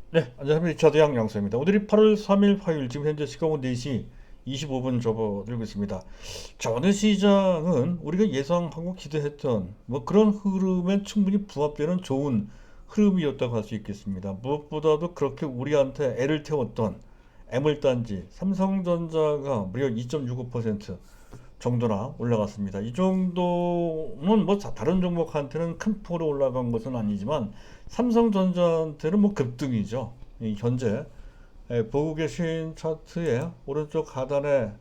네, 안녕하십니까. 리차드 양양수입니다. 오늘이 8월 3일 화요일, 지금 현재 시각은 4시 25분 접어들고 있습니다. 자, 어느 시장은 우리가 예상하고 기대했던 그런 흐름에 충분히 부합되는 좋은 흐름이었다고 할 수 있겠습니다. 무엇보다도 그렇게 우리한테 애를 태웠던 애물단지 삼성전자가 무려 2.65% 정도나 올라갔습니다. 이 정도는 다른 종목한테는 큰 폭으로 올라간 것은 아니지만 삼성전자한테는 급등이죠. 현재 보고 계신 차트의 오른쪽 하단에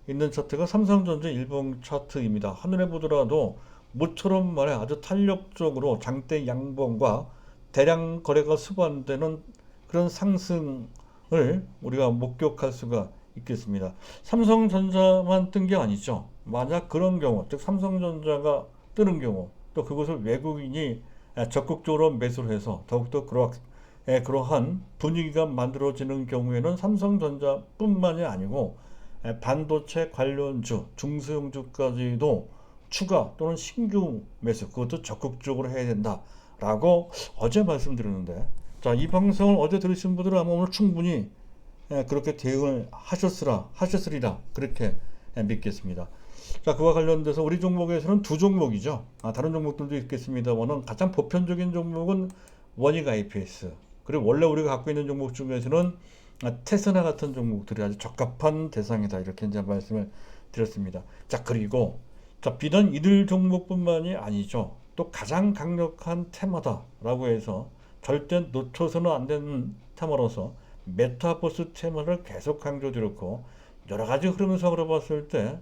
있는 차트가 삼성전자 일봉 차트입니다. 하늘에 보더라도 모처럼 말해 아주 탄력적으로 장대 양봉과 대량 거래가 수반되는 그런 상승을 우리가 목격할 수가 있겠습니다. 삼성전자만 뜬 게 아니죠. 만약 그런 경우, 즉 삼성전자가 뜨는 경우, 또 그것을 외국인이 적극적으로 매수를 해서 더욱더 그러한 분위기가 만들어지는 경우에는 삼성전자뿐만이 아니고 반도체 관련주, 중소형주까지도 추가 또는 신규 매수, 그것도 적극적으로 해야 된다라고 어제 말씀드렸는데, 자, 이 방송을 어제 들으신 분들은 아마 오늘 충분히 그렇게 대응을 하셨으리라 그렇게 믿겠습니다. 자, 그와 관련돼서 우리 종목에서는 두 종목이죠. 다른 종목들도 있겠습니다만은 가장 보편적인 종목은 원익 IPS. 그리고 원래 우리가 갖고 있는 종목 중에서는 테스나 같은 종목들이 아주 적합한 대상이다. 이렇게 이제 말씀을 드렸습니다. 자, 그리고 자, 비단 이들 종목뿐만이 아니죠. 또 가장 강력한 테마다라고 해서 절대 놓쳐서는 안 되는 테마로서 메타버스 테마를 계속 강조드렸고, 여러 가지 흐름상으로 봤을 때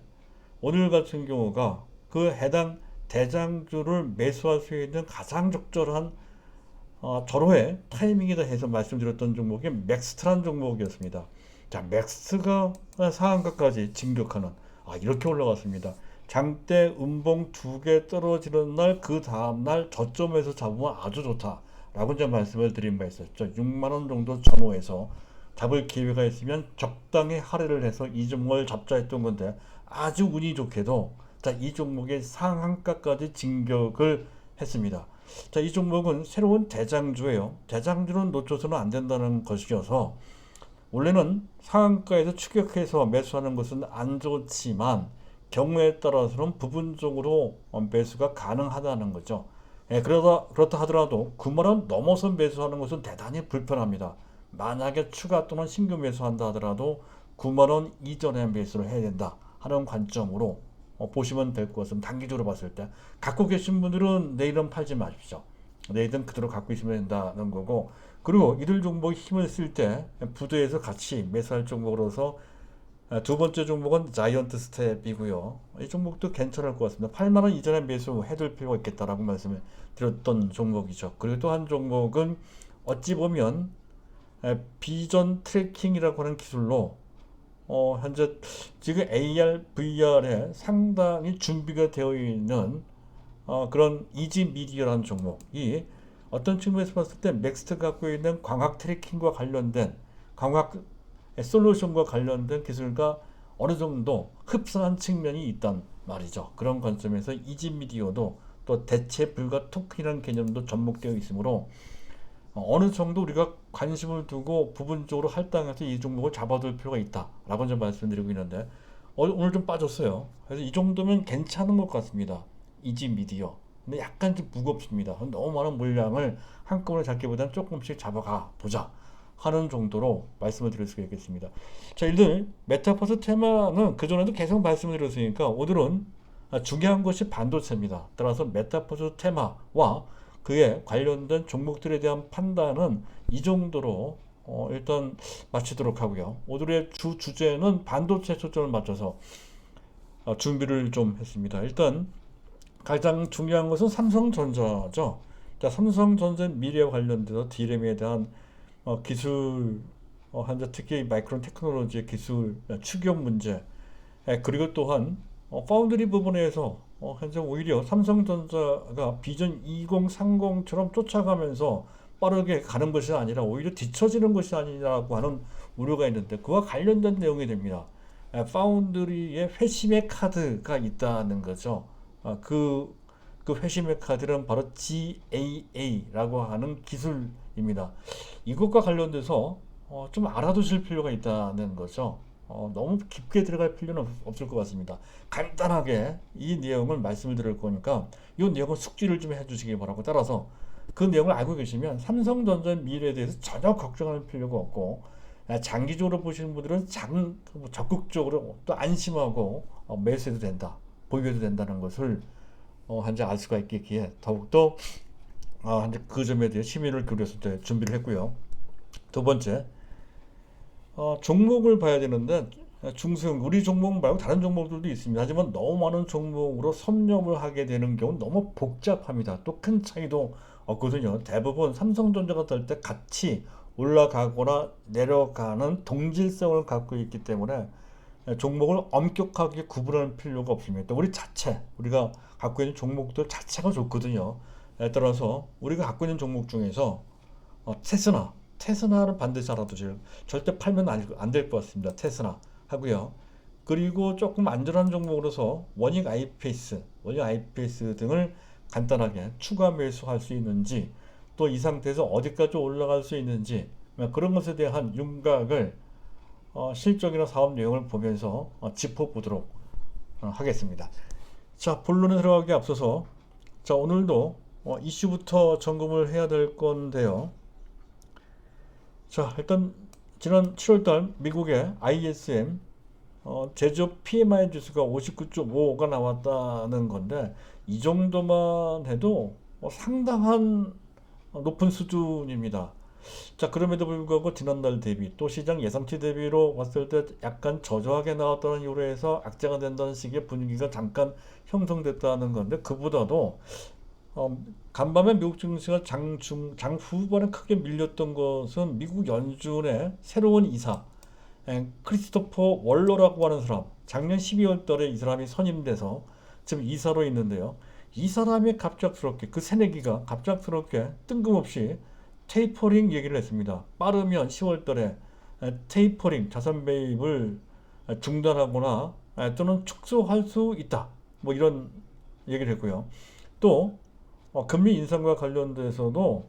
오늘 같은 경우가 그 해당 대장주를 매수할 수 있는 가장 적절한 절호의 타이밍이다 해서 말씀드렸던 종목이 맥스트란 종목이었습니다. 자, 맥스가 상한가까지 진격하는, 이렇게 올라갔습니다. 장대 음봉 두 개 떨어지는 날, 그 다음날 저점에서 잡으면 아주 좋다 라고 이제 말씀을 드린 바 있었죠. 6만원 정도 전후에서 잡을 기회가 있으면 적당히 할애를 해서 이 종목을 잡자 했던 건데, 아주 운이 좋게도 자, 이 종목의 상한가까지 진격을 했습니다. 자, 이 종목은 새로운 대장주예요. 대장주는 놓쳐서는 안 된다는 것이어서 원래는 상한가에서 추격해서 매수하는 것은 안 좋지만 경우에 따라서는 부분적으로 매수가 가능하다는 거죠. 그렇다 하더라도 9만 원 넘어서 매수하는 것은 대단히 불편합니다. 만약에 추가 또는 신규 매수한다 하더라도 9만 원 이전에 매수를 해야 된다 하는 관점으로 보시면 될 것 같습니다. 단기적으로 봤을 때 갖고 계신 분들은 내일은 팔지 마십시오. 내일은 그대로 갖고 있으면 된다는 거고, 그리고 이들 종목이 힘을 쓸 때 부두에서 같이 매수할 종목으로서 두 번째 종목은 자이언트 스텝이고요. 이 종목도 괜찮을 것 같습니다. 8만 원 이전에 매수해둘 필요가 있겠다라고 말씀을 드렸던 종목이죠. 그리고 또 한 종목은 어찌 보면 비전 트래킹이라고 하는 기술로 현재 지금 AR, VR에 상당히 준비가 되어 있는 그런 이지 미디어라는 종목이 어떤 측면에서 봤을 때 맥스트 갖고 있는 광학 트래킹과 관련된 광학 솔루션과 관련된 기술과 어느 정도 흡사한 측면이 있단 말이죠. 그런 관점에서 이지 미디어도 또 대체 불가 토큰이라는 개념도 접목되어 있으므로 어느 정도 우리가 관심을 두고 부분적으로 할당해서 이 종목을 잡아둘 필요가 있다라고 좀 말씀드리고 있는데, 오늘 좀 빠졌어요. 그래서 이 정도면 괜찮은 것 같습니다. 이지 미디어. 근데 약간 좀 무겁습니다. 너무 많은 물량을 한꺼번에 잡기보다는 조금씩 잡아가 보자 하는 정도로 말씀을 드릴 수가 있겠습니다. 자, 일단 메타버스 테마는 그전에도 계속 말씀을 드렸으니까 오늘은 중요한 것이 반도체입니다. 따라서 메타버스 테마와 그에 관련된 종목들에 대한 판단은 이 정도로 일단 마치도록 하고요. 오늘의 주 주제는 반도체 초점을 맞춰서 준비를 좀 했습니다. 일단 가장 중요한 것은 삼성전자죠. 자, 삼성전자 미래와 관련돼서 D램에 대한 기술, 현재 특히 마이크론 테크놀로지의 기술 추격 문제, 그리고 또한 파운드리 부분에서 현재 오히려 삼성전자가 비전 2030처럼 쫓아가면서 빠르게 가는 것이 아니라 오히려 뒤처지는 것이 아니라고 하는 우려가 있는데, 그와 관련된 내용이 됩니다. 파운드리의 회심의 카드가 있다는 거죠. 그 그 회심의 카드는 바로 GAA라고 하는 기술입니다. 이것과 관련돼서 좀 알아두실 필요가 있다는 거죠. 너무 깊게 들어갈 필요는 없을 것 같습니다. 간단하게 이 내용을 말씀을 드릴 거니까 이 내용을 숙지를 좀 해주시기 바라고, 따라서 그 내용을 알고 계시면 삼성전자의 미래에 대해서 전혀 걱정할 필요가 없고, 장기적으로 보시는 분들은 적극적으로 또 안심하고 매수해도 된다, 보유해도 된다는 것을 현재 알 수가 있기에 더욱더 현재 그 점에 대해 시민을 기울여서 준비를 했고요. 두 번째, 종목을 봐야 되는데 중소형 우리 종목 말고 다른 종목들도 있습니다. 하지만 너무 많은 종목으로 섭렵을 하게 되는 경우는 너무 복잡합니다. 또 큰 차이도 없거든요. 대부분 삼성전자가 될 때 같이 올라가거나 내려가는 동질성을 갖고 있기 때문에 종목을 엄격하게 구분할 필요가 없습니다. 우리가 갖고 있는 종목들 자체가 좋거든요. 따라서 우리가 갖고 있는 종목 중에서 테스나를 반드시 알아두세요. 절대 팔면 안 될 것 같습니다. 테스나 하고요. 그리고 조금 안전한 종목으로서 원익 IPS 등을 간단하게 추가 매수할 수 있는지, 또 이 상태에서 어디까지 올라갈 수 있는지, 그런 것에 대한 윤곽을 실적이나 사업 내용을 보면서 짚어보도록 하겠습니다. 자, 본론에 들어가기 앞서서 오늘도 이슈부터 점검을 해야 될 건데요. 자, 일단 지난 7월달 미국의 ISM 제조업 PMI 지수가 59.5가 나왔다는 건데, 이 정도만 해도 상당한 높은 수준입니다. 자, 그럼에도 불구하고 지난달 대비 또 시장 예상치 대비로 봤을 때 약간 저조하게 나왔다는 이유로 해서 악재가 된다는 식의 분위기가 잠깐 형성됐다는 건데, 그보다도 간밤에 미국 증시가 장 후반에 크게 밀렸던 것은 미국 연준의 새로운 이사 크리스토퍼 월러라고 하는 사람, 작년 12월 달에 이 사람이 선임돼서 지금 이사로 있는데요. 이 사람이 갑작스럽게, 그 새내기가 갑작스럽게 뜬금없이 테이퍼링 얘기를 했습니다. 빠르면 10월 달에 테이퍼링 자산 매입을 중단하거나 또는 축소할 수 있다, 뭐 이런 얘기를 했고요. 또 금리 인상과 관련돼서도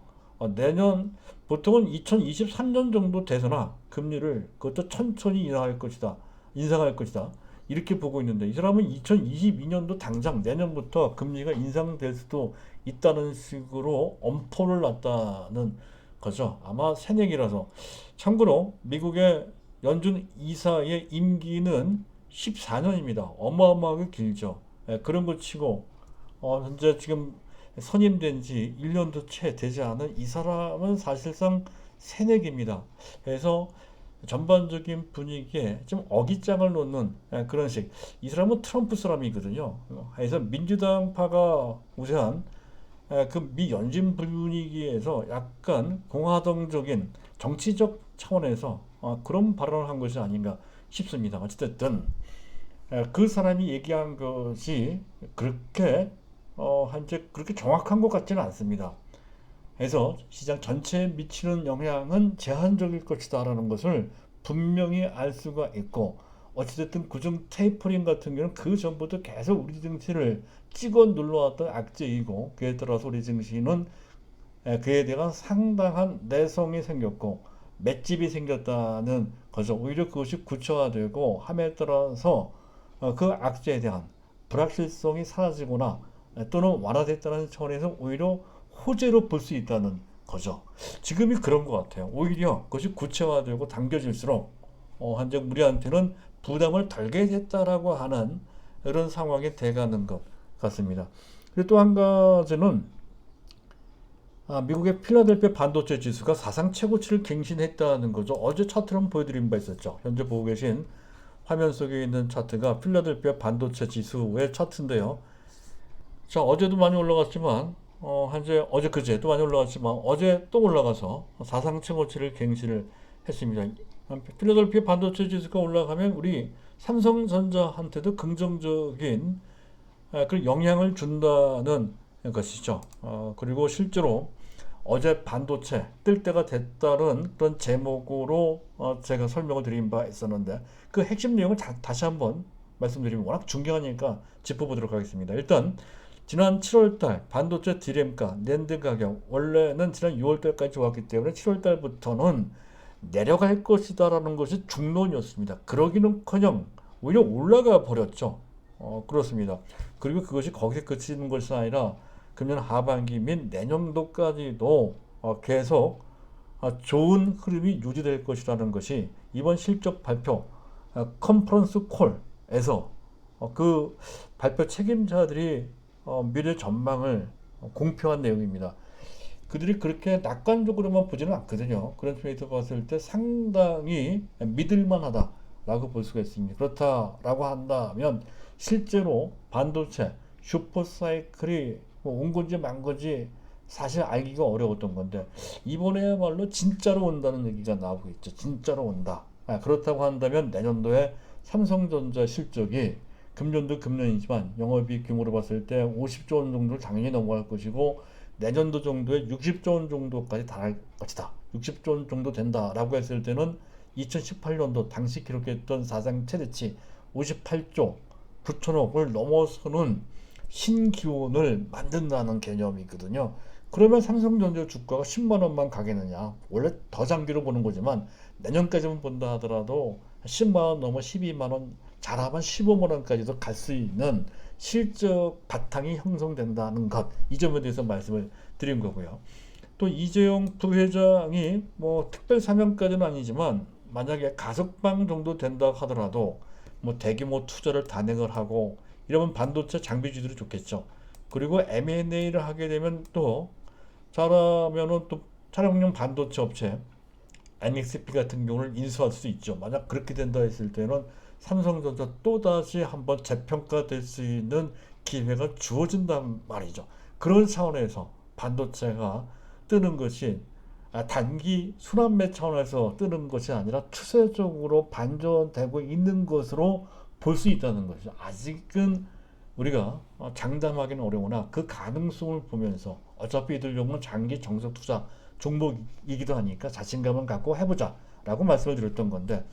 내년 보통은 2023년 정도 돼서나 금리를 그것도 천천히 인상할 것이다 이렇게 보고 있는데, 이 사람은 2022년도 당장 내년부터 금리가 인상될 수도 있다는 식으로 엄포를 놨다는 거죠. 아마 새내기라서. 참고로 미국의 연준 이사의 임기는 14년입니다. 어마어마하게 길죠. 그런 거 치고 현재 지금 선임된 지 1년도 채 되지 않은 이 사람은 사실상 새내기입니다. 그래서 전반적인 분위기에 좀 어깃장을 놓는 그런 식. 이 사람은 트럼프 사람이거든요. 그래서 민주당파가 우세한 그 미 연준 분위기에서 약간 공화당적인 정치적 차원에서 그런 발언을 한 것이 아닌가 싶습니다. 어쨌든 그 사람이 얘기한 것이 그렇게 현재 그렇게 정확한 것 같지는 않습니다. 그래서 시장 전체에 미치는 영향은 제한적일 것이다라는 것을 분명히 알 수가 있고, 어찌됐든 그중 테이퍼링 같은 경우는 그 전부터 계속 우리 증시를 찍어 눌러왔던 악재이고, 그에 따라서 우리 증시는 그에 대한 상당한 내성이 생겼고 맷집이 생겼다는 거죠. 오히려 그것이 구체화되고 함에 따라서 그 악재에 대한 불확실성이 사라지거나 또는 완화됐다는 차원에서 오히려 호재로 볼 수 있다는 거죠. 지금이 그런 것 같아요. 오히려 그것이 구체화되고 당겨질수록 현재 우리한테는 부담을 덜게 됐다라고 하는 이런 상황이 돼가는 것 같습니다. 그리고 또 한 가지는 미국의 필라델피아 반도체 지수가 사상 최고치를 갱신했다는 거죠. 어제 차트를 한번 보여드린 바 있었죠. 현재 보고 계신 화면 속에 있는 차트가 필라델피아 반도체 지수의 차트인데요. 자, 어제도 많이 올라갔지만 그제도 많이 올라갔지만 어제 또 올라가서 사상 최고치를 갱신을 했습니다. 필라델피아 반도체 지수가 올라가면 우리 삼성전자한테도 긍정적인 그 영향을 준다는 것이죠. 그리고 실제로 어제 반도체 뜰 때가 됐다는 그런 제목으로 제가 설명을 드린 바 있었는데, 그 핵심 내용을 다시 한번 말씀드리면 워낙 중요하니까 짚어보도록 하겠습니다. 일단 지난 7월달 반도체 디램가 낸드 가격 원래는 지난 6월달까지 좋았기 때문에 7월달부터는 내려갈 것이다라는 것이 중론이었습니다. 그러기는커녕 오히려 올라가 버렸죠. 그렇습니다. 그리고 그것이 거기서 그치는 것이 아니라 금년 하반기 및 내년도까지도 계속 좋은 흐름이 유지될 것이라는 것이 이번 실적 발표 컨퍼런스 콜에서 그 발표 책임자들이 미래 전망을 공표한 내용입니다. 그들이 그렇게 낙관적으로만 보지는 않거든요. 그런 측면에서 봤을 때 상당히 믿을만하다라고 볼 수가 있습니다. 그렇다라고 한다면 실제로 반도체 슈퍼사이클이 온 건지 만 건지 사실 알기가 어려웠던 건데 이번에야말로 진짜로 온다는 얘기가 나오고 있죠. 진짜로 온다. 그렇다고 한다면 내년도에 삼성전자 실적이 금년도 금년이지만 영업이익 규모로 봤을 때 50조 원 정도를 당연히 넘어갈 것이고 내년도 정도에 60조 원 정도까지 달할 것이다. 60조 원 정도 된다라고 했을 때는 2018년도 당시 기록했던 사상 최대치 58조 9천억을 넘어서는 신기온을 만든다는 개념이거든요. 그러면 삼성전자 주가가 10만 원만 가겠느냐? 원래 더 장기로 보는 거지만 내년까지만 본다 하더라도 10만 원 넘어 12만 원, 잘하면 15만 원까지도 갈 수 있는 실적 바탕이 형성된다는 것, 이 점에 대해서 말씀을 드린 거고요. 또 이재용 부회장이 뭐 특별 사면까지는 아니지만 만약에 가석방 정도 된다 하더라도 뭐 대규모 투자를 단행을 하고 이러면 반도체 장비주들이 좋겠죠. 그리고 M&A를 하게 되면 또 잘하면은 또 차량용 반도체 업체 NXP 같은 경우를 인수할 수 있죠. 만약 그렇게 된다 했을 때는 삼성전자 또다시 한번 재평가될 수 있는 기회가 주어진단 말이죠. 그런 차원에서 반도체가 뜨는 것이 단기 순환매 차원에서 뜨는 것이 아니라 추세적으로 반전되고 있는 것으로 볼 수 있다는 것이죠. 아직은 우리가 장담하기는 어려우나 그 가능성을 보면서 어차피 이들 종목은 장기 정석 투자 종목이기도 하니까 자신감을 갖고 해보자 라고 말씀을 드렸던 건데,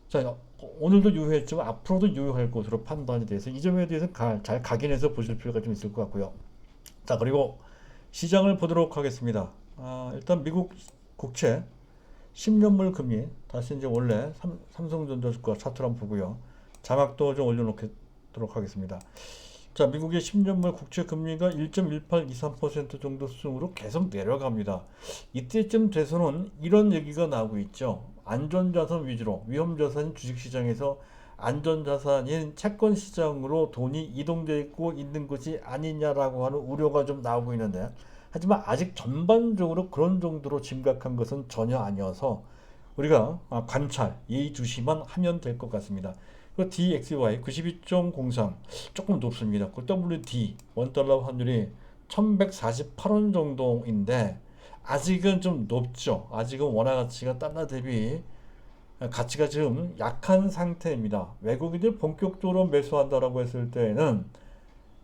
자, 오늘도 유효했지만 앞으로도 유효할 것으로 판단이 돼서 이 점에 대해서 잘 각인해서 보실 필요가 좀 있을 것 같고요. 자, 그리고 시장을 보도록 하겠습니다. 일단 미국 국채 10년물 금리 다시 이제 원래 삼성전자 주가 차트를 한번 보고요. 자막도 좀 올려놓도록 하겠습니다. 자, 미국의 10년물 국채 금리가 1.1823% 정도 수준으로 계속 내려갑니다. 이때쯤 돼서는 이런 얘기가 나오고 있죠. 안전자산 위주로 위험자산 주식시장에서 안전자산인 채권시장으로 돈이 이동되어 있고 있는 것이 아니냐라고 하는 우려가 좀 나오고 있는데, 하지만 아직 전반적으로 그런 정도로 심각한 것은 전혀 아니어서 우리가 관찰, 예의주시만 하면 될 것 같습니다. 그 DXY 92.03 조금 높습니다. 그 WD 원달러 환율이 1148원 정도인데 아직은 좀 높죠. 아직은 원화 가치가 달러 대비 가치가 지금 약한 상태입니다. 외국인들 본격적으로 매수한다라고 했을 때는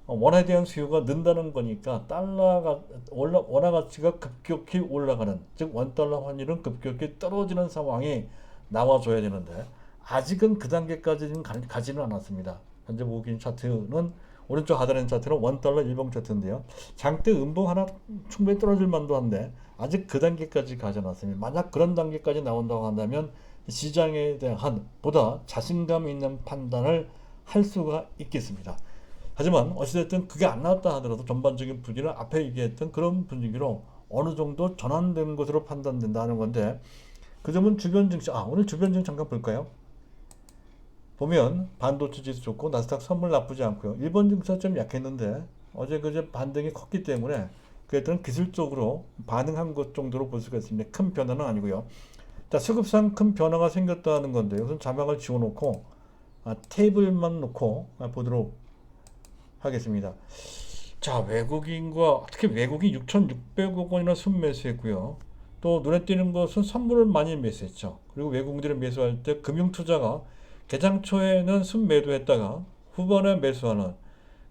원화에 대한 수요가 는다는 거니까 달러가 원화 가치가 급격히 올라가는, 즉 원달러 환율은 급격히 떨어지는 상황이 나와줘야 되는데 아직은 그 단계까지는 가지는 않았습니다. 현재 보고 계신 차트는 오른쪽 하단에 차트는 원달러 일봉 차트인데요. 장대 음봉 하나 충분히 떨어질 만도 한데 아직 그 단계까지 가지 않았습니다. 만약 그런 단계까지 나온다고 한다면 시장에 대한 보다 자신감 있는 판단을 할 수가 있겠습니다. 하지만 어찌됐든 그게 안 나왔다 하더라도 전반적인 분위기는 앞에 얘기했던 그런 분위기로 어느 정도 전환되는 것으로 판단된다는 건데, 그 점은 주변 증시, 오늘 주변 증시 잠깐 볼까요? 보면 반도체 지수 좋고 나스닥 선물 나쁘지 않고요. 일본 증시가 좀 약했는데 어제 그제 반등이 컸기 때문에 그랬던 기술적으로 반응한 것 정도로 볼 수가 있습니다. 큰 변화는 아니고요. 자, 수급상 큰 변화가 생겼다는 건데 우선 자막을 지워놓고 테이블만 놓고 보도록 하겠습니다. 자, 외국인과 특히 외국인 6,600억 원이나 순매수했고요. 또 눈에 띄는 것은 선물을 많이 매수했죠. 그리고 외국인들이 매수할 때 금융투자가 개장 초에는 순매도했다가 후반에 매수하는,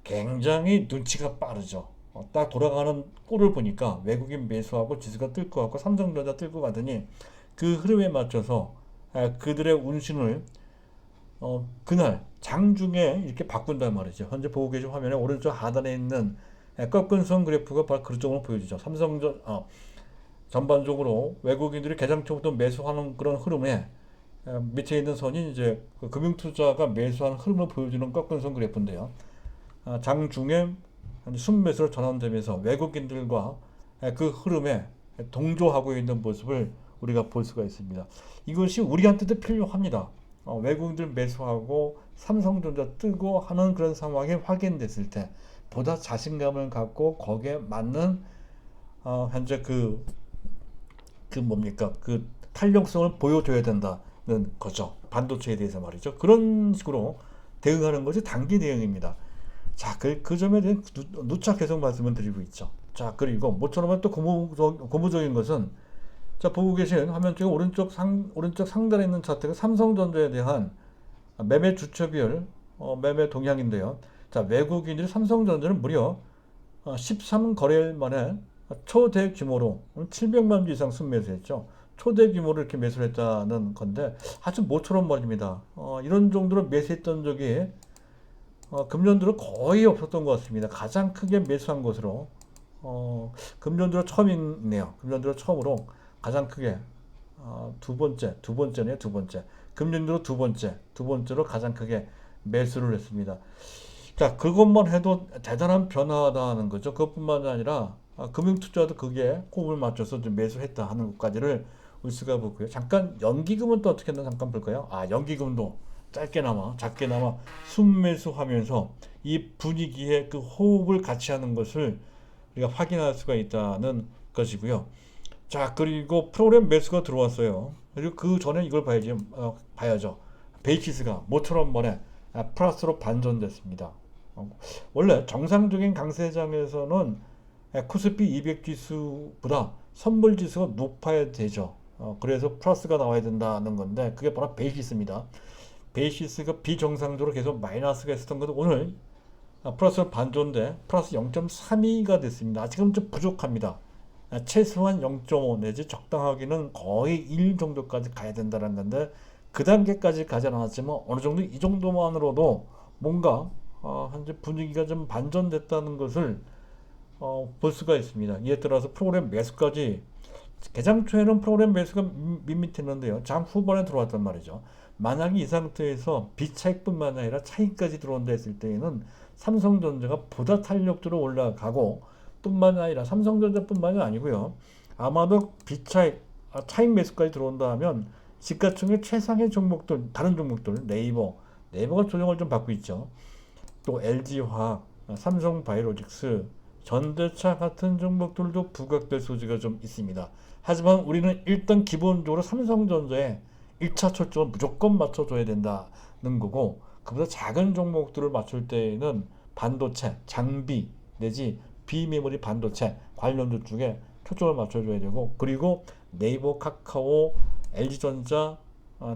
굉장히 눈치가 빠르죠. 딱 돌아가는 꼴을 보니까 외국인 매수하고 지수가 뜰 것 같고 삼성전자 뜰 것 같으니 그 흐름에 맞춰서 그들의 운신을 그날 장중에 이렇게 바꾼단 말이죠. 현재 보고 계신 화면에 오른쪽 하단에 있는 꺾은선 그래프가 바로 그런 쪽으로 보여지죠. 전반적으로 외국인들이 개장 초부터 매수하는 그런 흐름에 밑에 있는 선이 이제 그 금융투자가 매수하는 흐름을 보여주는 꺾은선 그래프인데요. 장중에 순매수로 전환되면서 외국인들과 그 흐름에 동조하고 있는 모습을 우리가 볼 수가 있습니다. 이것이 우리한테도 필요합니다. 외국인들 매수하고 삼성전자 뜨고 하는 그런 상황이 확인됐을 때 보다 자신감을 갖고 거기에 맞는 현재 그 탄력성을 보여줘야 된다는 거죠. 반도체에 대해서 말이죠. 그런 식으로 대응하는 것이 단기 대응입니다. 자, 그 점에 대해 누차 계속 말씀을 드리고 있죠. 자, 그리고 모처럼 또 고무적인 것은 자, 보고 계신 화면 쪽에 오른쪽 상단에 있는 차트가 삼성전자에 대한 매매 주처별 매매 동향인데요. 자, 외국인들이 삼성전자는 무려 13거래일 만에 초대 규모로 700만 주 이상 순매수했죠. 초대 규모로 이렇게 매수를 했다는 건데 아주 모처럼 말입니다. 이런 정도로 매수했던 적이 금년 들어 거의 없었던 것 같습니다. 가장 크게 매수한 것으로 금년 들어 처음이네요. 금년 들어 처음으로 가장 크게 두 번째네요. 두 번째. 금년 들어 두 번째로 가장 크게 매수를 했습니다. 자, 그것만 해도 대단한 변화다는 거죠. 그것뿐만 아니라 금융투자도 그게 호흡을 맞춰서 좀 매수했다 하는 것까지를 볼 수가 보고요. 잠깐 연기금은 또 어떻게 했나 잠깐 볼까요? 연기금도 작게나마 순매수하면서 이 분위기에 그 호흡을 같이 하는 것을 우리가 확인할 수가 있다는 것이고요. 자, 그리고 프로그램 매수가 들어왔어요. 그리고 그 전에 이걸 봐야죠. 베이시스가 모처럼 번에 플러스로 반전됐습니다. 원래 정상적인 강세장에서는 코스피 200 지수보다 선물 지수가 높아야 되죠. 그래서 플러스가 나와야 된다는 건데 그게 바로 베이시스입니다. 베이시스가 비정상적으로 계속 마이너스가 있었던 것도 오늘 플러스 반전대 플러스 0.32가 됐습니다. 아직은 좀 부족합니다. 최소한 0.5 내지 적당하기는 거의 1 정도까지 가야 된다는 건데 그 단계까지 가지 않았지만 어느 정도 이 정도만으로도 뭔가 현재 분위기가 좀 반전됐다는 것을 볼 수가 있습니다. 이에 따라서 프로그램 매수까지 개장 초에는 프로그램 매수가 밋밋했는데요. 장 후반에 들어왔단 말이죠. 만약에 이 상태에서 비차익뿐만 아니라 차익까지 들어온다 했을 때에는 삼성전자가 보다 탄력적으로 올라가고 뿐만 아니라 삼성전자뿐만이 아니고요. 아마도 차익 매수까지 들어온다 하면 시가총액 최상의 종목들, 다른 종목들, 네이버가 조정을 좀 받고 있죠. 또 LG화학, 삼성바이오로직스, 전대차 같은 종목들도 부각될 소지가 좀 있습니다. 하지만 우리는 일단 기본적으로 삼성전자에 1차 초점을 무조건 맞춰줘야 된다는 거고 그보다 작은 종목들을 맞출 때에는 반도체, 장비 내지 비메모리 반도체 관련주 쪽에 초점을 맞춰줘야 되고 그리고 네이버, 카카오, LG전자,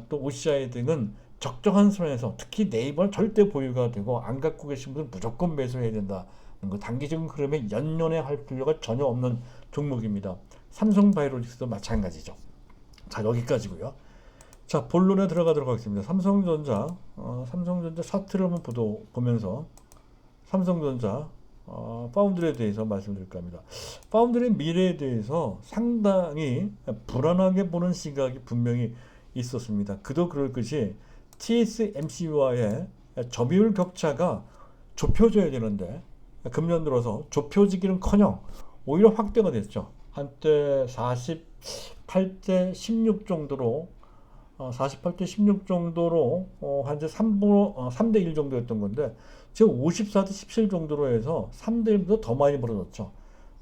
또 OCI 등은 적정한 선에서 특히 네이버는 절대 보유가 되고 안 갖고 계신 분은 무조건 매수해야 된다는 거. 단기적인 흐름에 연연해 필요가 전혀 없는 종목입니다. 삼성바이오로직스도 마찬가지죠. 자, 여기까지고요. 자, 본론에 들어가도록 하겠습니다. 삼성전자 차트를 한번 보면서 삼성전자 파운드리에 대해서 말씀드릴까 합니다. 파운드리 미래에 대해서 상당히 불안하게 보는 시각이 분명히 있었습니다. 그도 그럴 것이 TSMC와의 점유율 격차가 좁혀져야 되는데 금년 들어서 좁혀지기는커녕 오히려 확대가 됐죠. 한때 48대 16 정도로 48대 16 정도로 현재 3대 1 정도였던 건데 지금 54대 17 정도로 해서 3대 1보다 더 많이 벌어졌죠.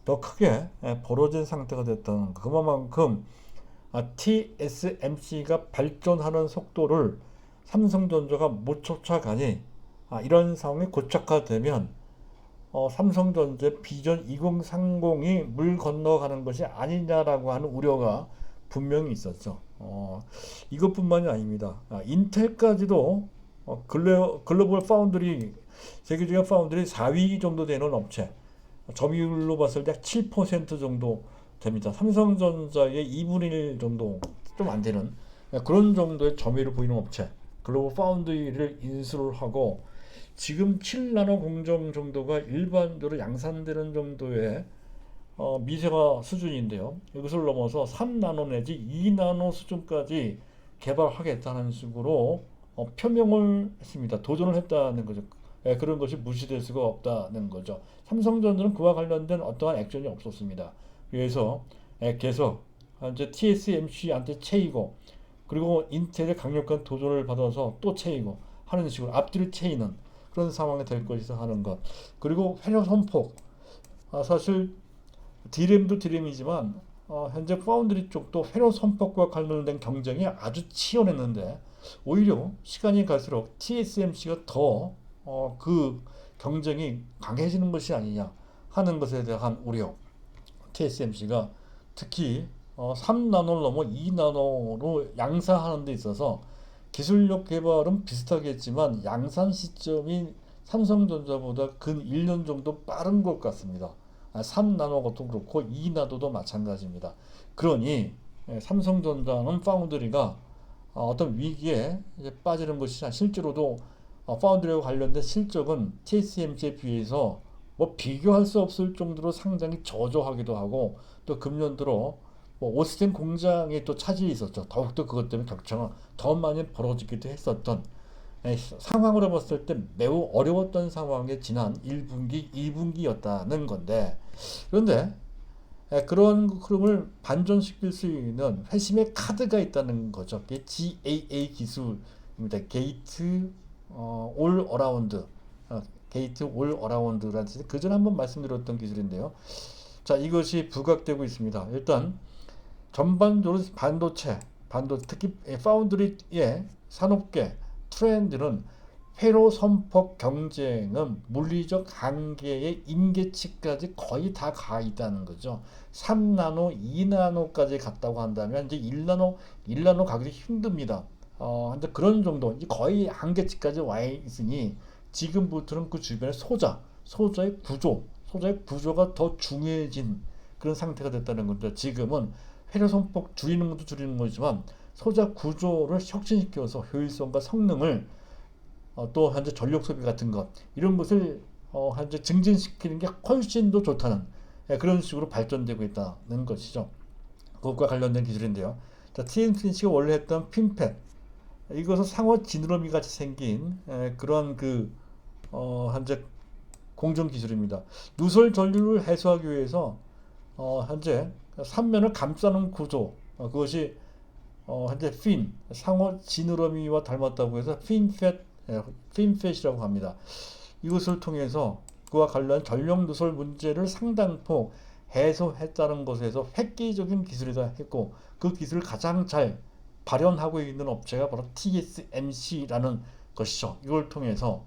더 크게 벌어진 상태가 됐다는 거. 그만큼 TSMC가 발전하는 속도를 삼성전자가 못 쫓아가니 이런 상황이 고착화되면 삼성전자 비전 2030이 물 건너가는 것이 아니냐라고 하는 우려가 분명히 있었죠. 이것뿐만이 아닙니다. 인텔까지도 글로벌 파운드리 세계적인 파운드리 4위 정도 되는 업체 점유율로 봤을 때 7% 정도 됩니다. 삼성전자의 2분의 1 정도 좀 안 되는 그런 정도의 점유율을 보이는 업체 글로벌 파운드리를 인수를 하고 지금 7나노 공정 정도가 일반적으로 양산되는 정도의 미세화 수준인데요. 이것을 넘어서 3나노 내지 2나노 수준까지 개발하겠다는 식으로 표명을 했습니다. 도전을 했다는 거죠. 그런 것이 무시될 수가 없다는 거죠. 삼성전자는 그와 관련된 어떠한 액션이 없었습니다. 그래서 계속 이제 TSMC한테 채이고 그리고 인텔의 강력한 도전을 받아서 또 채이고 하는 식으로 앞뒤를 채이는 그런 상황이 될 것이다 하는 것. 그리고 회로 선폭. 사실 D램도 D램이지만 현재 파운드리 쪽도 회로 선폭과 관련된 경쟁이 아주 치열했는데 오히려 시간이 갈수록 TSMC가 더 그 경쟁이 강해지는 것이 아니냐 하는 것에 대한 우려. TSMC가 특히 3나노를 넘어 2나노로 양산하는 데 있어서 기술력 개발은 비슷하겠지만 양산 시점이 삼성전자보다 근 1년 정도 빠른 것 같습니다. 3나노 것도 그렇고 2나노도 마찬가지입니다. 그러니 삼성전자는 파운드리가 어떤 위기에 빠지는 것이 실제로도 파운드리와 관련된 실적은 TSMC에 비해서 뭐 비교할 수 없을 정도로 상당히 저조하기도 하고 또 금년 들어 뭐 오스틴 공장에 또 차질이 있었죠. 더욱더 그것 때문에 격차가 더 많이 벌어지기도 했었던 상황으로 봤을 때 매우 어려웠던 상황에 지난 1분기, 2분기였다는 건데 그런데 그런 흐름을 반전시킬 수 있는 회심의 카드가 있다는 거죠. 그게 GAA 기술입니다. 게이트 올 어라운드 게이트 올 어라운드라는 뜻이 그전에 한번 말씀드렸던 기술인데요. 자, 이것이 부각되고 있습니다. 일단 전반적으로 특히 파운드리의 산업계 트렌드는 회로 선폭 경쟁은 물리적 한계의 임계치까지 거의 다 가 있다는 거죠. 3나노, 2나노까지 갔다고 한다면 이제 1나노 가기 힘듭니다. 근데 그런 정도, 이제 거의 한계치까지 와 있으니 지금부터는 그 주변에 소자의 구조가 더 중요해진 그런 상태가 됐다는 건데 지금은 회로 선폭 줄이는 것도 줄이는 거지만 소자 구조를 혁신시켜서 효율성과 성능을 또 현재 전력 소비 같은 것 이런 것을 현재 증진시키는 게 훨씬 더 좋다는 그런 식으로 발전되고 있다는 것이죠. 그것과 관련된 기술인데요. 자, TSMC가 원래 했던 핀팻 이것은 상호 지느러미 같이 생긴 그런 현재 공정 기술입니다. 누설 전류를 해소하기 위해서 현재 3면을 감싸는 구조 그것이 현재 상호 지느러미와 닮았다고 해서 핀팻이라고 합니다. 이것을 통해서 그와 관련 전력 누설 문제를 상당폭 해소했다는 것에서 획기적인 기술이다 했고 그 기술을 가장 잘 발현하고 있는 업체가 바로 TSMC라는 것이죠. 이걸 통해서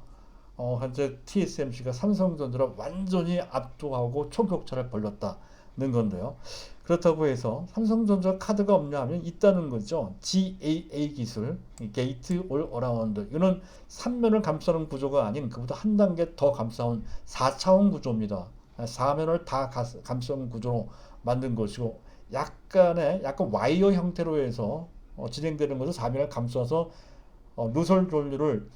현재 TSMC가 삼성전자를 완전히 압도하고 초격차를 벌렸다는 건데요. 그렇다고 해서 삼성전자 카드가 없냐 하면 있다는 거죠. GAA 기술, 게이트 올 어라운드. 이거는 3면을 감싸는 구조가 아닌 그보다 한 단계 더 감싸온 4차원 구조입니다. 4면을 다 감싸는 구조로 만든 것이고 약간 와이어 형태로 해서 진행되는 것을 4면을 감싸서 누설 전류를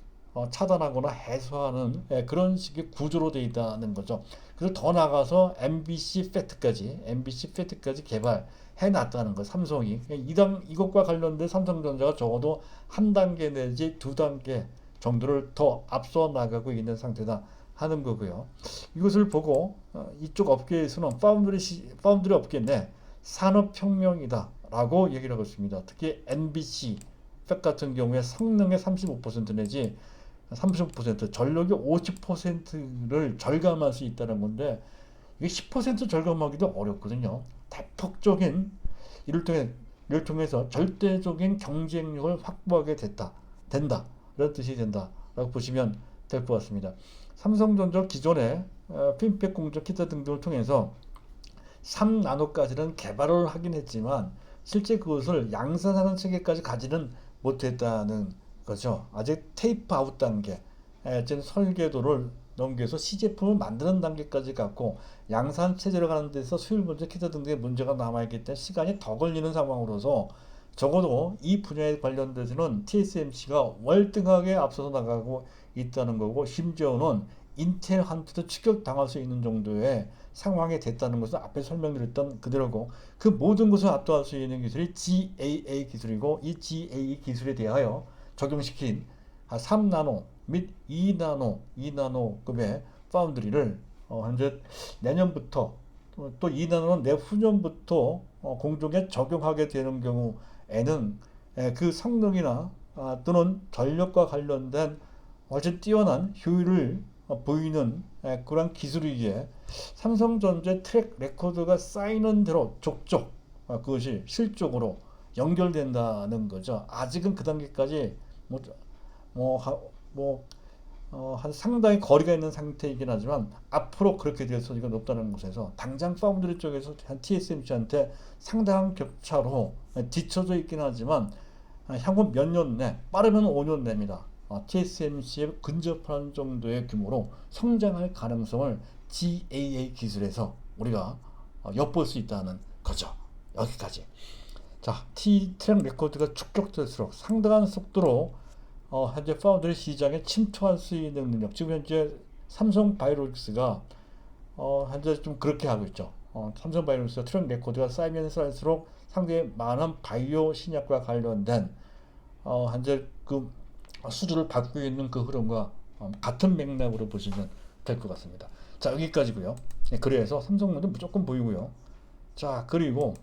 차단하거나 해소하는 그런 식의 구조로 되어 있다는 거죠. 그래서 더 나가서 MBC FET까지 개발해 놨다는 거 삼성이 이것과 관련된 삼성전자가 적어도 한 단계 내지 두 단계 정도를 더 앞서 나가고 있는 상태다 하는 거고요. 이것을 보고 이쪽 업계에서는 파운드리 업계 내 산업혁명이다라고 얘기를 하고 있습니다. 특히 NBC 팩 같은 경우에 성능의 35% 내지 30% 전력의 50%를 절감할 수 있다는 건데 이게 10% 절감하기도 어렵거든요. 대폭적인 이를 통해서 절대적인 경쟁력을 확보하게 된다. 이런 뜻이 된다라고 보시면 될 것 같습니다. 삼성전자 기존의 핀팻 공정 기타 등등을 통해서 3나노까지는 개발을 하긴 했지만 실제 그것을 양산하는 체계까지 가지는 못했다는 거죠. 아직 테이프 아웃 단계, 지금 설계도를 넘겨서 시제품을 만드는 단계까지 갔고 양산 체제로 가는 데서 수율 문제, 키트 등등의 문제가 남아있기 때문에 시간이 더 걸리는 상황으로서 적어도 이 분야에 관련돼서는 TSMC가 월등하게 앞서서 나가고 있다는 거고, 심지어는 인텔한테도 추격당할 수 있는 정도의 상황이 됐다는 것은 앞에 설명드렸던 그대로고, 그 모든 것을 압도할 수 있는 기술이 GAA 기술이고, 이 GAA 기술에 대하여 적용시킨 3나노 및 2나노급의 파운드리를 현재 내년부터, 또 2나노는 내후년부터 공정에 적용하게 되는 경우에는 그 성능이나 또는 전력과 관련된 훨씬 뛰어난 효율을 보이는 그런 기술이기에 삼성전자의 트랙 레코드가 쌓이는 대로 족족 그것이 실적으로 연결된다는 거죠. 아직은 그 단계까지 뭐, 뭐, 뭐 한 상당히 거리가 있는 상태이긴 하지만 앞으로 그렇게 될 소리가 높다는 곳에서 당장 파운드리 쪽에서 한 TSMC한테 상당한 격차로 뒤쳐져 있긴 하지만 향후 몇 년 내, 빠르면 5년 내입니다. TSMC에 근접하는 정도의 규모로 성장할 가능성을 GAA 기술에서 우리가 엿볼 수 있다는 거죠. 여기까지. 자, 트랙 레코드가 축적될수록 상당한 속도로 현재 파운드리 시장에 침투할 수 있는 능력. 지금 현재 삼성 바이오로직스가 현재 좀 그렇게 하고 있죠. 삼성 바이오로직스가 트랙 레코드가 쌓이면 쌓일수록 상당히 많은 바이오 신약과 관련된 현재 그 수주를 받고 있는 그 흐름과 같은 맥락으로 보시면 될 것 같습니다. 자, 여기까지고요. 그래서 삼성문은 무조건 보이고요. 자, 그리고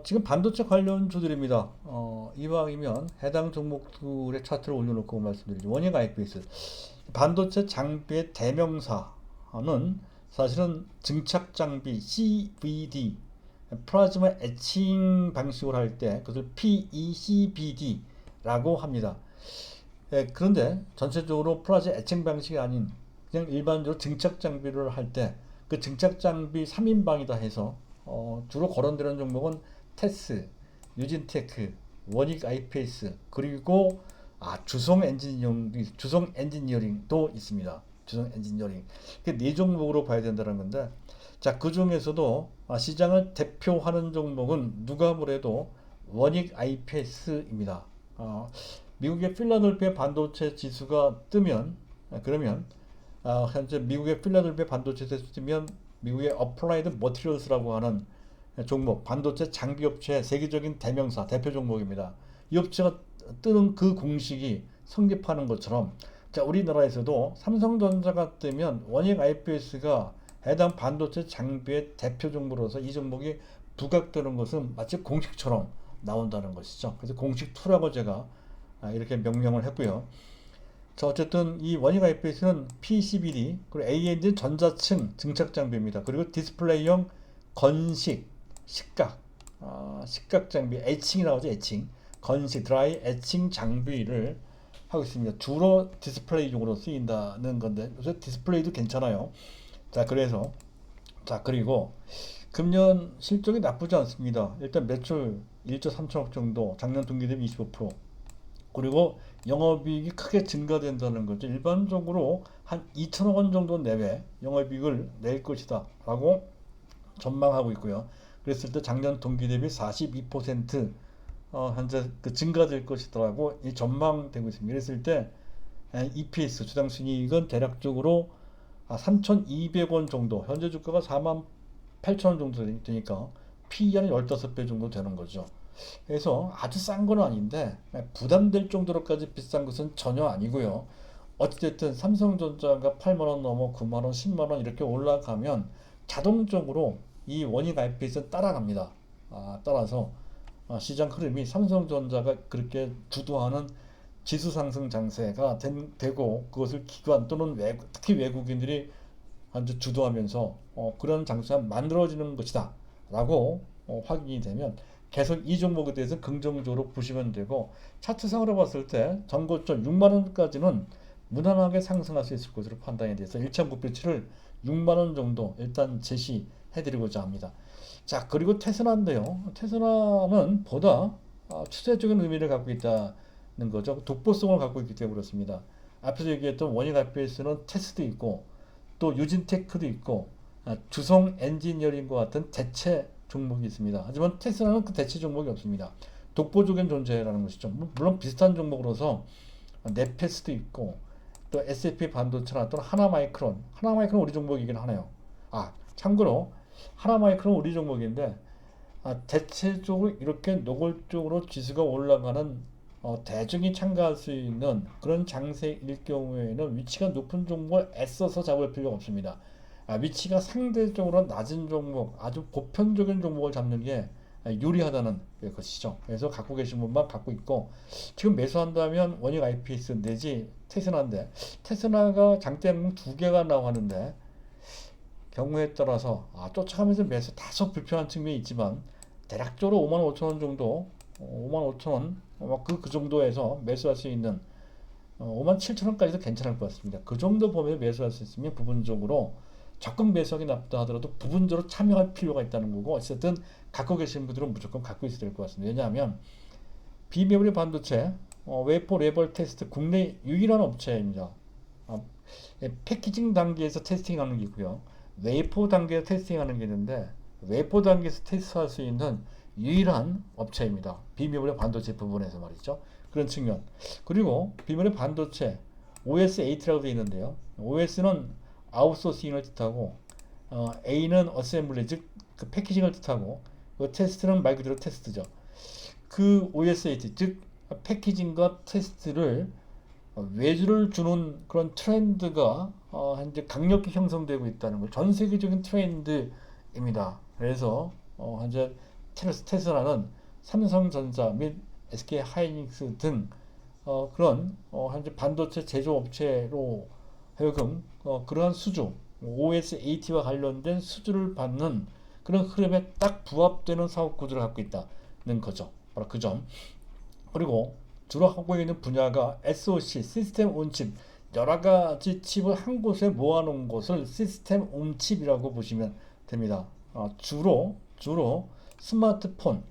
지금 반도체 관련주들입니다. 이왕이면 해당 종목들의 차트를 올려놓고 말씀드리죠. 원형 IPS 반도체 장비의 대명사는 사실은 증착 장비 CVD 플라즈마 에칭 방식으로 할 때 그것을 PECVD라고 합니다. 그런데 전체적으로 플라즈마 에칭 방식이 아닌 그냥 일반적으로 증착 장비를 할 때 그 증착 장비 3인방이다 해서 주로 거론되는 종목은 테스, 유진테크, 원익 IPS 그리고 주성 엔지니어링도 있습니다. 주성 엔지니어링 네 종목으로 봐야 된다는 건데, 자, 그 중에서도 시장을 대표하는 종목은 누가 뭐래도 원익 IPS입니다. 미국의 필라델피아 반도체 지수가 뜨면 그러면 현재 미국의 필라델피아 반도체 지수 뜨면 미국의 어플라이드 머티리얼스라고 하는 종목, 반도체 장비 업체의 세계적인 대명사, 대표 종목입니다. 이 업체가 뜨는 그 공식이 성립하는 것처럼, 자, 우리나라에서도 삼성전자가 뜨면 원익 IPS가 해당 반도체 장비의 대표 종목으로서 이 종목이 부각되는 것은 마치 공식처럼 나온다는 것이죠. 그래서 공식 2라고 제가 이렇게 명명을 했고요. 자, 어쨌든 이 원익 IPS는 PCBD 그리고 AND 전자층 증착 장비입니다. 그리고 디스플레이용 건식 식각 식각 장비 에칭이라고 하죠. 에칭 건식 드라이 에칭 장비를 하고 있습니다. 주로 디스플레이용으로 쓰인다는 건데 요새 디스플레이도 괜찮아요. 자, 그래서 그리고 금년 실적이 나쁘지 않습니다. 일단 매출 1조 3천억 정도, 작년 동기 대비 25%, 그리고 영업이익이 크게 증가된다는 거죠. 일반적으로 한 2천억 원 정도 내외 영업이익을 낼 것이다 라고 전망하고 있고요. 그랬을 때 작년 동기 대비 42% 현재 증가될 것이라고 전망되고 있습니다. 그랬을 때 EPS 주당 순이익은 대략적으로 3,200원 정도, 현재 주가가 48,000원 정도 되니까 PE는 15배 정도 되는 거죠. 그래서 아주 싼 건 아닌데 부담될 정도로까지 비싼 것은 전혀 아니고요. 어찌됐든 삼성전자가 8만원 넘어 9만원, 10만원 이렇게 올라가면 자동적으로 이 원익 IPS는 따라갑니다. 따라서 시장 흐름이 삼성전자가 그렇게 주도하는 지수 상승 장세가 되고, 그것을 기관 또는 특히 외국인들이 아주 주도하면서 그런 장세가 만들어지는 것이다 라고 확인이 되면 계속 이 종목에 대해서 긍정적으로 보시면 되고, 차트상으로 봤을 때 전고점 6만원까지는 무난하게 상승할 수 있을 것으로 판단이 돼서 1차 목표치를 6만원 정도 일단 제시해드리고자 합니다. 자, 그리고 테스라인데요. 테스라는 보다 추세적인 의미를 갖고 있다는 거죠. 독보성을 갖고 있기 때문에 그렇습니다. 앞에서 얘기했던 원익 IPS는 테스도 있고 또 유진테크도 있고 주성 엔지니어링과 같은 대체 종목이 있습니다. 하지만 테슬라는 그 대체 종목이 없습니다. 독보적인 존재라는 것이죠. 물론 비슷한 종목으로서 네페스도 있고 또 S&P 반도체나 또는 하나마이크론 우리 종목이긴 하네요. 참고로 하나마이크론 우리 종목인데 대체적으로 이렇게 노골적으로 지수가 올라가는 대중이 참가할 수 있는 그런 장세일 경우에는 위치가 높은 종목을 애써서 잡을 필요가 없습니다. 위치가 상대적으로 낮은 종목, 아주 보편적인 종목을 잡는 게 유리하다는 것이죠. 그래서 갖고 계신 분만 갖고 있고, 지금 매수한다면 원익 IPS 내지 테스라인데, 테스라가 장대 항목 두 개가 나왔는데 경우에 따라서 쫓아가면서 매수 다소 불편한 측면이 있지만 대략적으로 55,000원 정도, 55,000원 그 정도에서 매수할 수 있는 57,000원까지도 괜찮을 것 같습니다. 그 정도 범위에 매수할 수 있으면 부분적으로 적극 매수하기 나쁘다 하더라도 부분적으로 참여할 필요가 있다는 거고, 어쨌든 갖고 계신 분들은 무조건 갖고 있어야 될 것 같습니다. 왜냐하면 비메모리 반도체 웨이퍼 레벨 테스트 국내 유일한 업체입니다. 패키징 단계에서 테스팅하는 게 있고요. 웨이퍼 단계에서 테스팅하는 게 있는데 웨이퍼 단계에서 테스트할 수 있는 유일한 업체입니다. 비메모리 반도체 부분에서 말이죠. 그런 측면. 그리고 비메모리 반도체 OS8라고 되어 있는데요. OS는 아웃소싱을 뜻하고 A는 어셈블리 즉 그 패키징을 뜻하고 그 테스트는 말 그대로 테스트죠. 그 OS8 즉 패키징과 테스트를 외주를 주는 그런 트렌드가 현재 강력히 형성되고 있다는 걸 전 세계적인 트렌드입니다. 그래서 현재 테슬라는 삼성전자 및 SK 하이닉스 등 그런 현재 반도체 제조업체로 하여금 그러한 수주 OS8와 관련된 수주를 받는 그런 흐름에 딱 부합되는 사업 구조를 갖고 있다는 거죠. 바로 그 점. 그리고 주로 하고 있는 분야가 SoC, 시스템 온 칩, 여러 가지 칩을 한 곳에 모아놓은 것을 시스템 온 칩이라고 보시면 됩니다. 주로 스마트폰의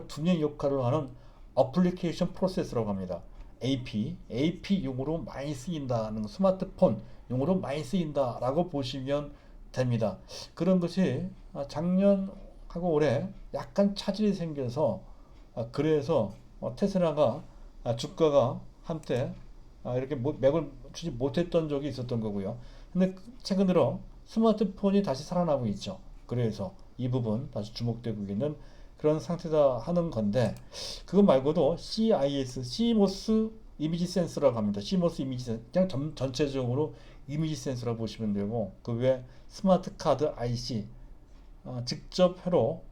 두뇌 역할을 하는 어플리케이션 프로세서라고 합니다. AP 용어로 많이 쓰인다는 스마트폰 용어로 많이 쓰인다라고 보시면 됩니다. 그런 것이 작년하고 올해 약간 차질이 생겨서 그래서 테슬라가 주가가 한때 이렇게 맥을 주지 못했던 적이 있었던 거고요. 근데 최근 들어 스마트폰이 다시 살아나고 있죠. 그래서 이 부분 다시 주목되고 있는 그런 상태다 하는 건데, 그거 말고도 CMOS 이미지 센서라고 합니다. CMOS 이미지 센서, 그냥 전체적으로 이미지 센서라고 보시면 되고, 그 외에 스마트 카드 IC,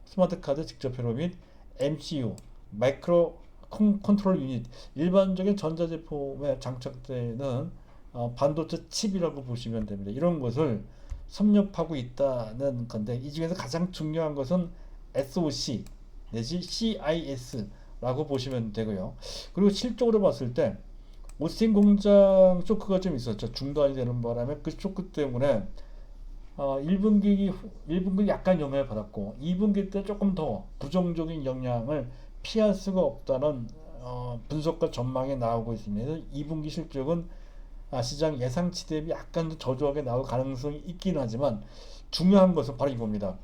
스마트 카드 직접 회로 및 MCU, 마이크로 컨트롤 유닛, 일반적인 전자제품에 장착되는 반도체 칩이라고 보시면 됩니다. 이런 것을 섭렵하고 있다는 건데, 이 중에서 가장 중요한 것은 SoC 내지 CIS라고 보시면 되고요. 그리고 실적으로 봤을 때 오스틴 공장 쇼크가 좀 있었죠. 중단이 되는 바람에 그 쇼크 때문에 1분기 약간 영향을 받았고 2분기 때 조금 더 부정적인 영향을 피할 수가 없다는 분석과 전망이 나오고 있습니다. 2분기 실적은 시장 예상치 대비 약간 더 저조하게 나올 가능성이 있긴 하지만 중요한 것은 바로 이겁니다.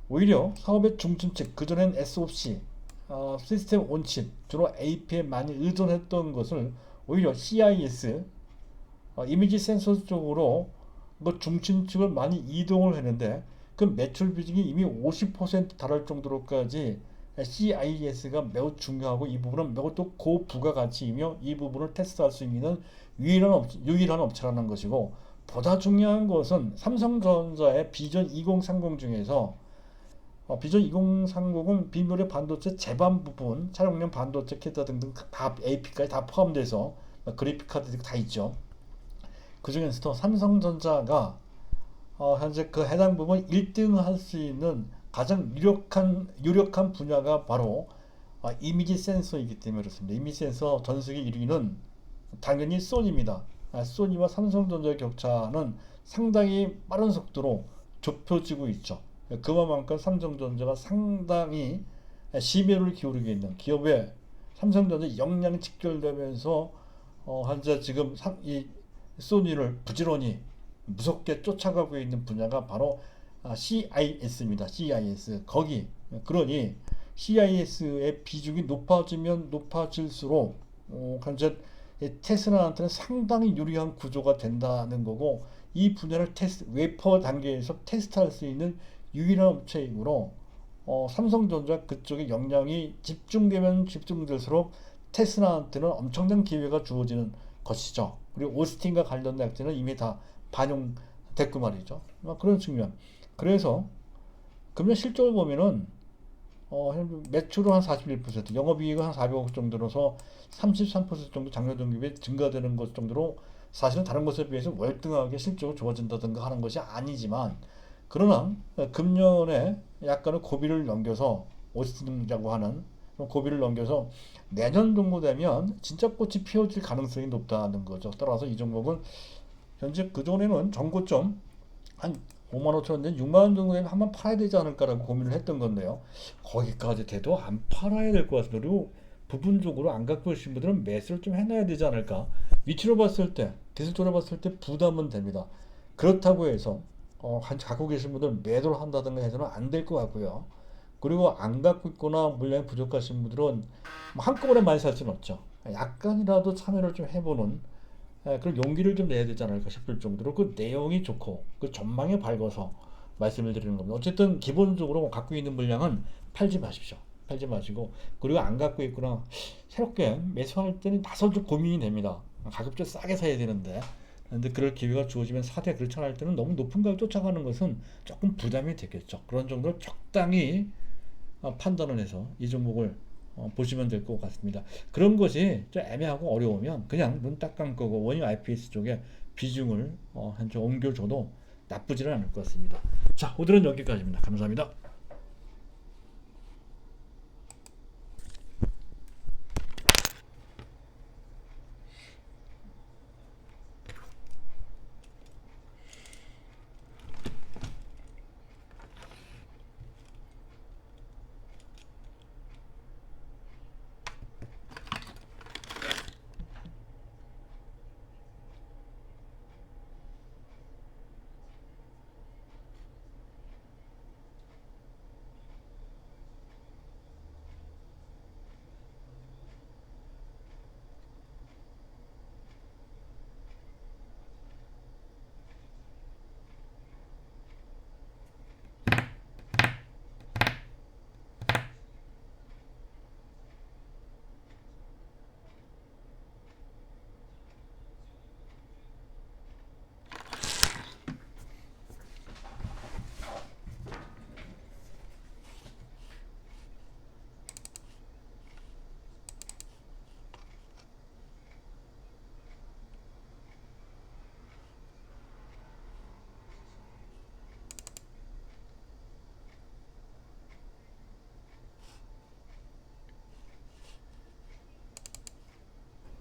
오히려 사업의 중심책, 그전엔 SoC, 시스템 온칩, 주로 AP에 많이 의존했던 것을 오히려 CIS, 이미지 센서 쪽으로 그 중심축을 많이 이동을 했는데 그 매출 비중이 이미 50% 달할 정도로까지 CIS가 매우 중요하고 이 부분은 매우 또 고부가가치이며 이 부분을 테스트할 수 있는 유일한 업체라는 것이고, 보다 중요한 것은 삼성전자의 비전 2030 중에서 비전 2030은 비메모리 반도체 제반 부분, 차량용 반도체 캐다 등등 다 AP까지 다 포함돼서 그래픽 카드 다 있죠. 그 중에서도 삼성전자가 현재 그 해당 부분 1등을 할 수 있는 가장 유력한 분야가 바로 이미지 센서이기 때문에 그렇습니다. 이미지 센서 전 세계 1위는 당연히 소니입니다. 소니와 삼성전자의 격차는 상당히 빠른 속도로 좁혀지고 있죠. 그만큼 삼성전자가 상당히 심혈을 기울이고 있는 기업에 삼성전자 역량이 직결되면서 현재 지금 이 소니를 부지런히 무섭게 쫓아가고 있는 분야가 바로 CIS입니다. CIS 거기 그러니 CIS의 비중이 높아지면 높아질수록 현재 테슬라한테는 상당히 유리한 구조가 된다는 거고 이 분야를 웨퍼 단계에서 테스트할 수 있는 유일한 업체이므로 삼성전자 그쪽에 역량이 집중되면 집중될수록 테슬라한테는 엄청난 기회가 주어지는 것이죠. 그리고 오스틴과 관련된 액들은 이미 다 반영됐고 말이죠. 그런 측면. 그래서 금년 실적을 보면은 매출은 한 41%, 영업이익은 한 400억 정도로서 33% 정도 작년 동기에 증가되는 것 정도로 사실은 다른 것에 비해서 월등하게 실적이 좋아진다든가 하는 것이 아니지만 그러나 금년에 약간의 고비를 넘겨서 오스틴이라고 하는 고비를 넘겨서 내년 정도 되면 진짜 꽃이 피어질 가능성이 높다는 거죠. 따라서 이 종목은 현재 그전에는 정고점 한 5만 5천 원, 6만 원 정도 되면 한번 팔아야 되지 않을까라고 고민을 했던 건데요. 거기까지 돼도 안 팔아야 될 것 같습니다. 그리고 부분적으로 안 갖고 계신 분들은 매수를 좀 해놔야 되지 않을까. 위치로 봤을 때, 기술적으로 봤을 때 부담은 됩니다. 그렇다고 해서 갖고 계신 분들은 매도를 한다든가 해서는 안 될 것 같고요. 그리고 안 갖고 있거나 물량이 부족하신 분들은 뭐 한꺼번에 많이 살 수는 없죠. 약간이라도 참여를 좀 해보는 그런 용기를 좀 내야 되지 않을까 싶을 정도로 그 내용이 좋고 그 전망이 밝아서 말씀을 드리는 겁니다. 어쨌든 기본적으로 갖고 있는 물량은 팔지 마십시오. 팔지 마시고 그리고 안 갖고 있거나 새롭게 매수할 때는 다소 좀 고민이 됩니다. 가급적 싸게 사야 되는데 근데 그럴 기회가 주어지면 사되 그렇지 않을 때는 너무 높은 가격 쫓아가는 것은 조금 부담이 되겠죠. 그런 정도로 적당히 판단을 해서 이 종목을 보시면 될 것 같습니다. 그런 것이 좀 애매하고 어려우면 그냥 눈 딱 감고 원유 IPS 쪽에 비중을 한쪽 옮겨줘도 나쁘지는 않을 것 같습니다. 자, 오늘은 여기까지입니다. 감사합니다.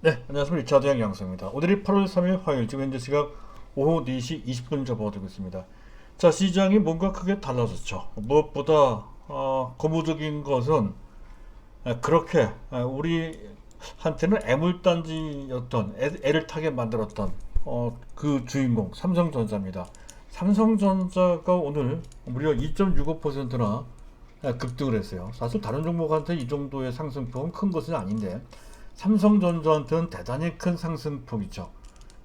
네, 안녕하십니까. 이차대형 양수입니다. 오늘이 8월 3일 화요일, 지금 현재 시각 오후 4시 20분 접어들고 있습니다. 자, 시장이 뭔가 크게 달라졌죠. 무엇보다 고무적인 것은 그렇게 우리한테는 애물단지였던 애를 타게 만들었던 그 주인공 삼성전자입니다. 삼성전자가 오늘 무려 2.65%나 급등을 했어요. 사실 다른 종목한테 이 정도의 상승폭은 큰 것은 아닌데 삼성전자한테는 대단히 큰 상승폭이죠.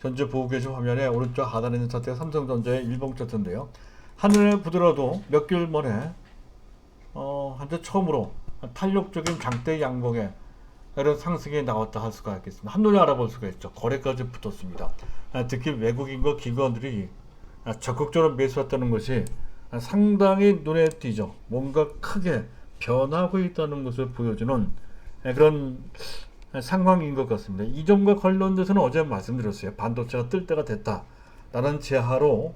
현재 보고 계신 화면에 오른쪽 하단에 있는 차트가 삼성전자의 일봉 차트인데요. 하늘에 보더라도 몇 개월 만에 한때 처음으로 탄력적인 장대 양봉에 이런 상승이 나왔다 할 수가 있겠습니다. 한눈에 알아볼 수가 있죠. 거래까지 붙었습니다. 특히 외국인과 기관들이 적극적으로 매수했다는 것이 상당히 눈에 띄죠. 뭔가 크게 변하고 있다는 것을 보여주는 그런 상황인 것 같습니다. 이 점과 관련돼서는 어제 말씀드렸어요. 반도체가 뜰 때가 됐다 라는 제하로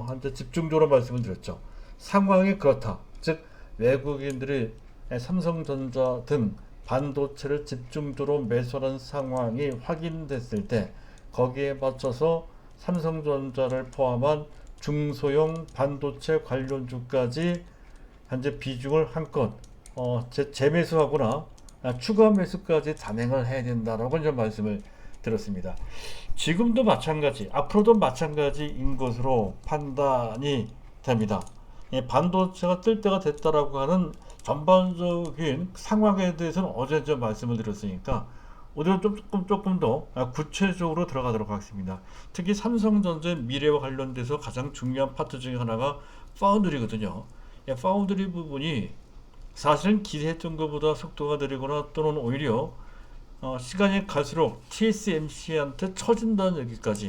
한때 집중적으로 말씀을 드렸죠. 상황이 그렇다. 즉 외국인들이 삼성전자 등 반도체를 집중적으로 매수하는 상황이 확인됐을 때 거기에 맞춰서 삼성전자를 포함한 중소형 반도체 관련주까지 현재 비중을 한껏 재매수하거나 추가 매수까지 단행을 해야 된다라고 이제 말씀을 드렸습니다. 지금도 마찬가지, 앞으로도 마찬가지인 것으로 판단이 됩니다. 반도체가 뜰 때가 됐다라고 하는 전반적인 상황에 대해서는 어제 좀 말씀을 드렸으니까 오늘은 좀 조금 더 구체적으로 들어가도록 하겠습니다. 특히 삼성전자 미래와 관련돼서 가장 중요한 파트 중에 하나가 파운드리거든요. 파운드리 부분이 사실은 기대했던 것보다 속도가 느리거나 또는 오히려 시간이 갈수록 TSMC한테 처진다는 얘기까지